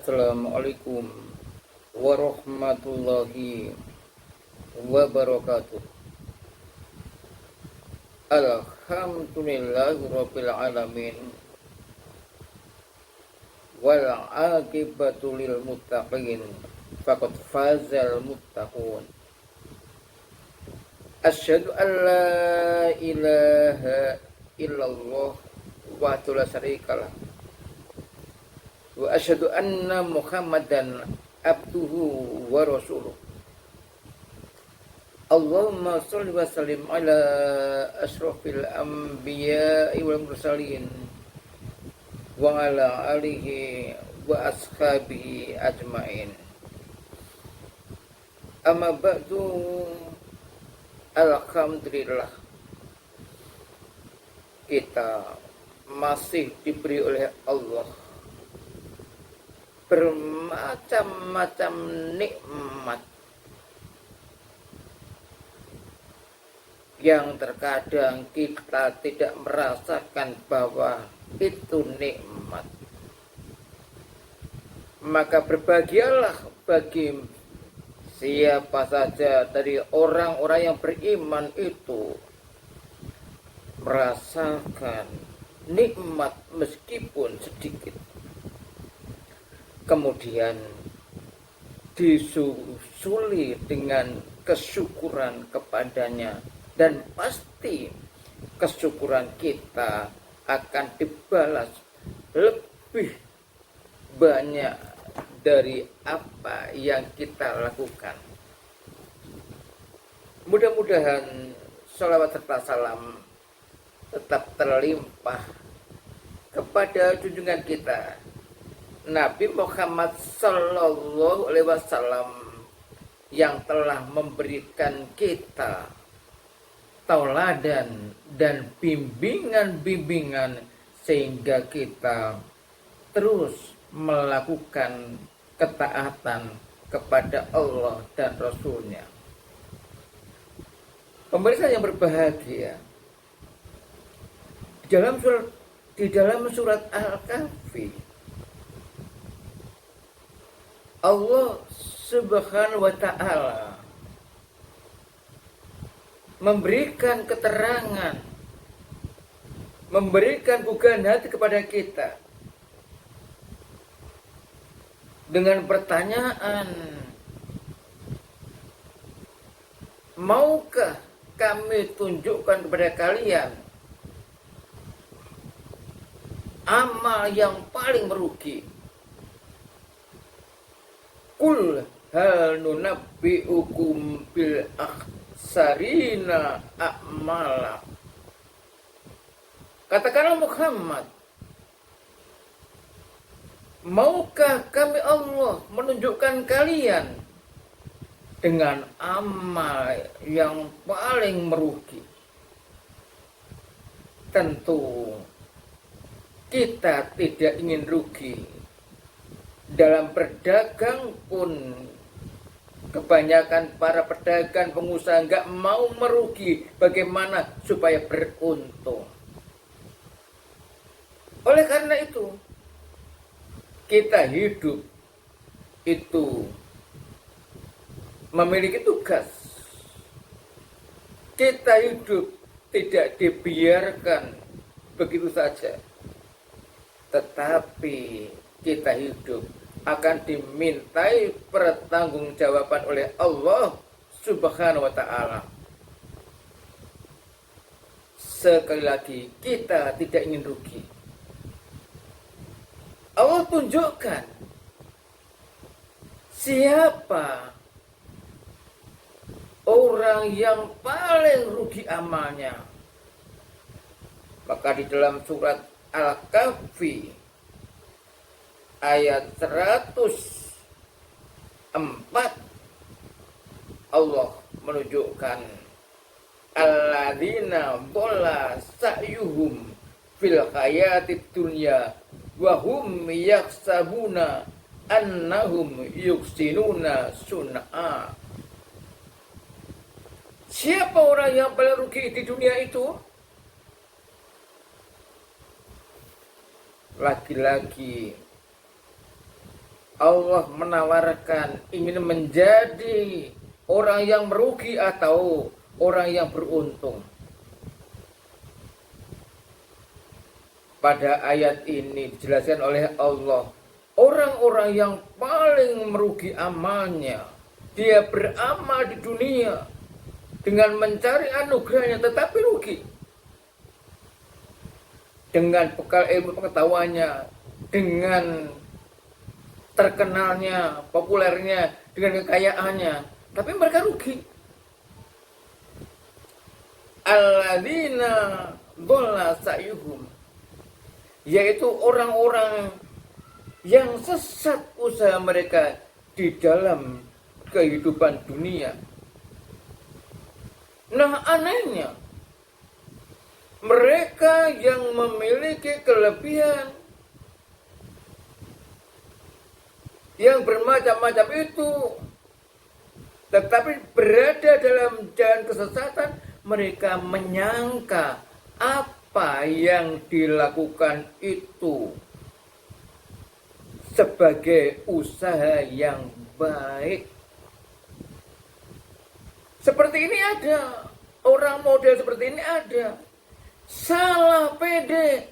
Assalamualaikum warahmatullahi wabarakatuh. Alhamdulillahirabbil alamin wal aqibatu lil muttaqin faqad fazal muttaqun. Asyhadu an la ilaha illallah wahdahu la syarikalah wa asyhadu anna Muhammadan abduhu wa rasuluh. Allahumma sholli wa sallim ala asyrafil anbiya'i wal mursalin wa ala alihi wa ashabihi ajmain. Amma ba'du, alhamdulillah kita masih diberi oleh Allah bermacam-macam nikmat yang terkadang kita tidak merasakan bahwa itu nikmat. Maka berbahagialah bagi siapa saja dari orang-orang yang beriman itu merasakan nikmat meskipun sedikit, kemudian disusuli dengan kesyukuran kepadanya, dan pasti kesyukuran kita akan dibalas lebih banyak dari apa yang kita lakukan. Mudah-mudahan sholawat serta salam tetap terlimpah kepada junjungan kita Nabi Muhammad Sallallahu Alaihi Wasallam yang telah memberikan kita tauladan dan bimbingan-bimbingan sehingga kita terus melakukan ketaatan kepada Allah dan Rasul-Nya. Pemirsa yang berbahagia, di dalam surat Al-Kahfi Allah Subhanahu wa ta'ala memberikan keterangan, memberikan bukaan hati kepada kita dengan pertanyaan, maukah kami tunjukkan kepada kalian amal yang paling merugi? Qul hal nunabbi'ukum bil akhsarina a'mala. Katakanlah Muhammad, maukah kami Allah menunjukkan kalian dengan amal yang paling merugi? Tentu kita tidak ingin rugi. Dalam berdagang pun kebanyakan para pedagang pengusaha nggak mau merugi, bagaimana supaya beruntung. Oleh karena itu kita hidup itu memiliki tugas. Kita hidup tidak dibiarkan begitu saja, tetapi kita hidup akan dimintai pertanggungjawaban oleh Allah Subhanahu wa ta'ala. Sekali lagi, kita tidak ingin rugi. Allah tunjukkan siapa orang yang paling rugi amalnya. Maka di dalam surat Al-Kahfi ayat 104 Allah menunjukkan alladzina dhalla sa'yuhum fil hayatid dunya wa hum yakhsabuna annahum yuhsinuna sun'a. Siapa orang yang paling rugi di dunia itu? Lagi-lagi Allah menawarkan ingin menjadi orang yang merugi atau orang yang beruntung. Pada ayat ini dijelaskan oleh Allah, orang-orang yang paling merugi amalnya, dia beramal di dunia dengan mencari anugerahnya tetapi rugi. Dengan bekal ilmu pengetahuannya, dengan terkenalnya, populernya, dengan kekayaannya, tapi mereka rugi. Alladzina dhalla sa'yuhum, yaitu orang-orang yang sesat usaha mereka di dalam kehidupan dunia. Nah, anehnya, mereka yang memiliki kelebihan yang bermacam-macam itu, tetapi berada dalam jalan kesesatan, mereka menyangka apa yang dilakukan itu sebagai usaha yang baik. Seperti ini ada, orang model seperti ini ada. Salah pede.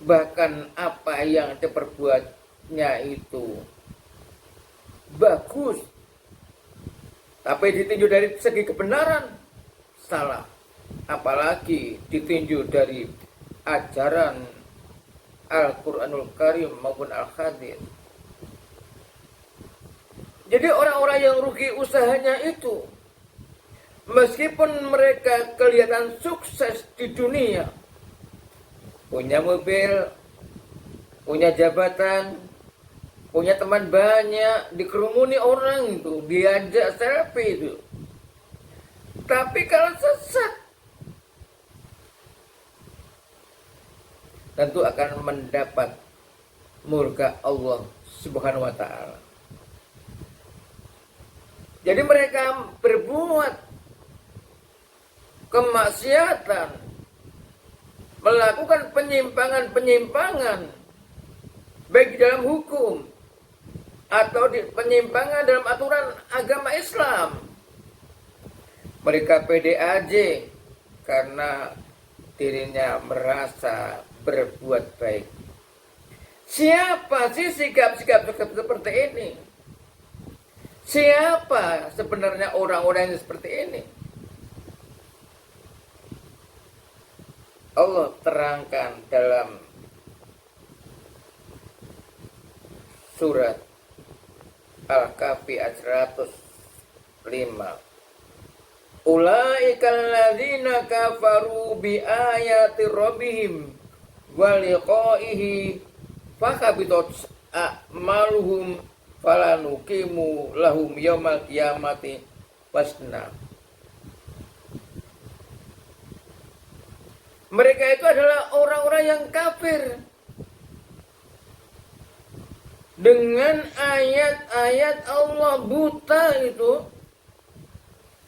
Bahkan apa yang diperbuatnya itu bagus, tapi ditinjau dari segi kebenaran salah. Apalagi ditinjau dari ajaran Al-Quranul Karim maupun Al-Hadis. Jadi orang-orang yang rugi usahanya itu, meskipun mereka kelihatan sukses di dunia, punya mobil, punya jabatan, punya teman banyak, dikerumuni orang itu, diajak selfie itu. Tapi kalau sesat, tentu akan mendapat murka Allah Subhanahu wa Ta'ala. Jadi mereka berbuat kemaksiatan, melakukan penyimpangan-penyimpangan, baik di dalam hukum atau penyimpangan dalam aturan agama Islam. Mereka pede aja karena dirinya merasa berbuat baik. Siapa sih sikap-sikap seperti ini? Siapa sebenarnya orang-orang yang seperti ini? Allah terangkan dalam surat Al-Kahfi ayat 105. Ulaikal ladzina kafaru bi ayati rabbihim wa liqa'ihi fakabitat a'maluhum falanuqimu lahum yaumal qiyamati wasna. Mereka itu adalah orang-orang yang kafir dengan ayat-ayat Allah, buta itu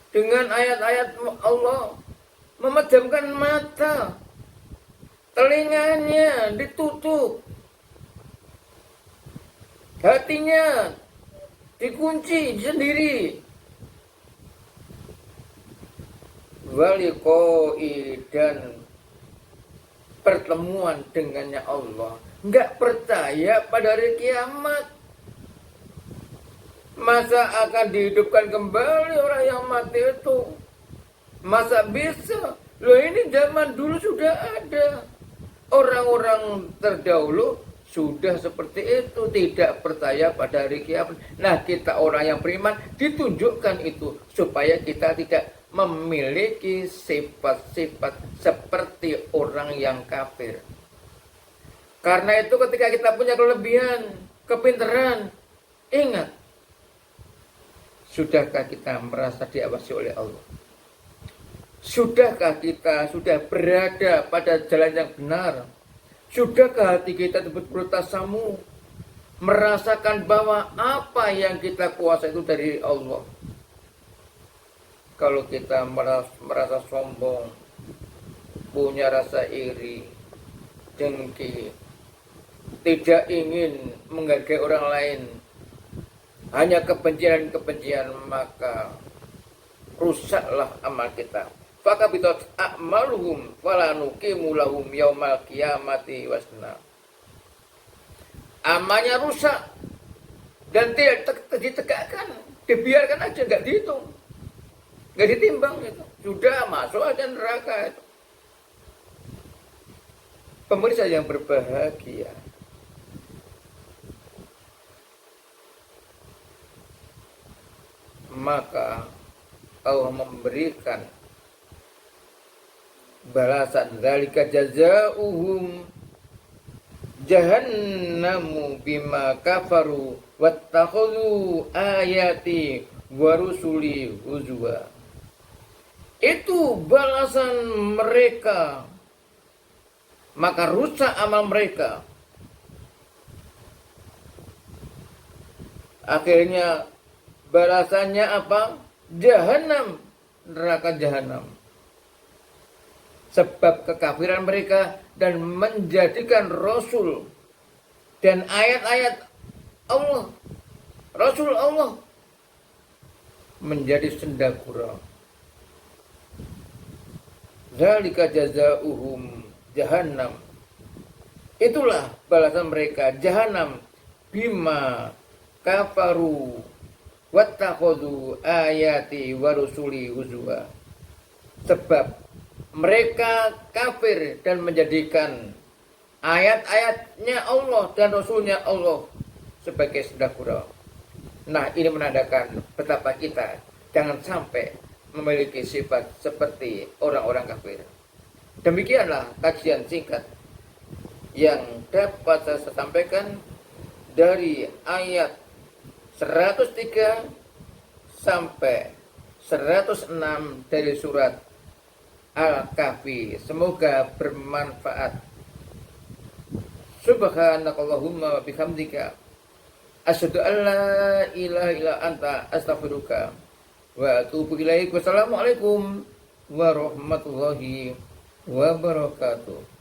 dengan ayat-ayat Allah, memejamkan mata, telinganya ditutup, hatinya dikunci sendiri. Waliqoi, dan pertemuan dengannya Allah, nggak percaya pada hari kiamat. Masa akan dihidupkan kembali orang yang mati itu? Masa bisa? Loh, ini zaman dulu sudah ada. Orang-orang terdahulu sudah seperti itu, tidak percaya pada hari kiamat. Nah, kita orang yang beriman ditunjukkan itu supaya kita tidak memiliki sifat-sifat seperti orang yang kafir. Karena itu ketika kita punya kelebihan, kepintaran, ingat, sudahkah kita merasa diawasi oleh Allah? Sudahkah kita sudah berada pada jalan yang benar? Sudahkah hati kita betul-betul tasamu, merasakan bahwa apa yang kita kuasa itu dari Allah? Kalau kita merasa sombong, punya rasa iri, dengki, tidak ingin menghargai orang lain, hanya kebencian-kebencian, maka rusaklah amal kita. Fakabitat a'maluhum fala nuqimu lahum yaumal qiyamati wasna. Amalnya rusak dan tidak ditegakkan, dibiarkan aja, nggak dihitung, nggak ditimbang itu. Sudah masuk aja neraka itu. Pemirsa yang berbahagia, maka Allah memberikan balasan, dzalika jazaohum jahannamu bima kafaru wattakhadhu ayati wa rusuli huzwa. Itu balasan mereka, maka rusak amal mereka. Akhirnya balasannya apa? Jahanam, neraka jahanam. Sebab kekafiran mereka dan menjadikan Rasul dan ayat-ayat Allah, Rasul Allah menjadi sendagura. Dzalika jazaohum jahannam. Itulah balasan mereka, jahanam, bima kafaru wattakhadhu ayati wa rusuli huzwa. Sebab mereka kafir dan menjadikan ayat-ayatnya Allah dan Rasulnya Allah sebagai sendagura. Nah, ini menandakan betapa kita jangan sampai memiliki sifat seperti orang-orang kafir. Demikianlah kajian singkat yang dapat saya sampaikan dari ayat 103 sampai 106 dari surat Al-Kahfi. Semoga bermanfaat. Subhanakallahumma wa bihamdika asyhadu an la ilaha illa anta astaghfiruka wa atubu ilaik. Wassalamualaikum warahmatullahi wabarakatuh.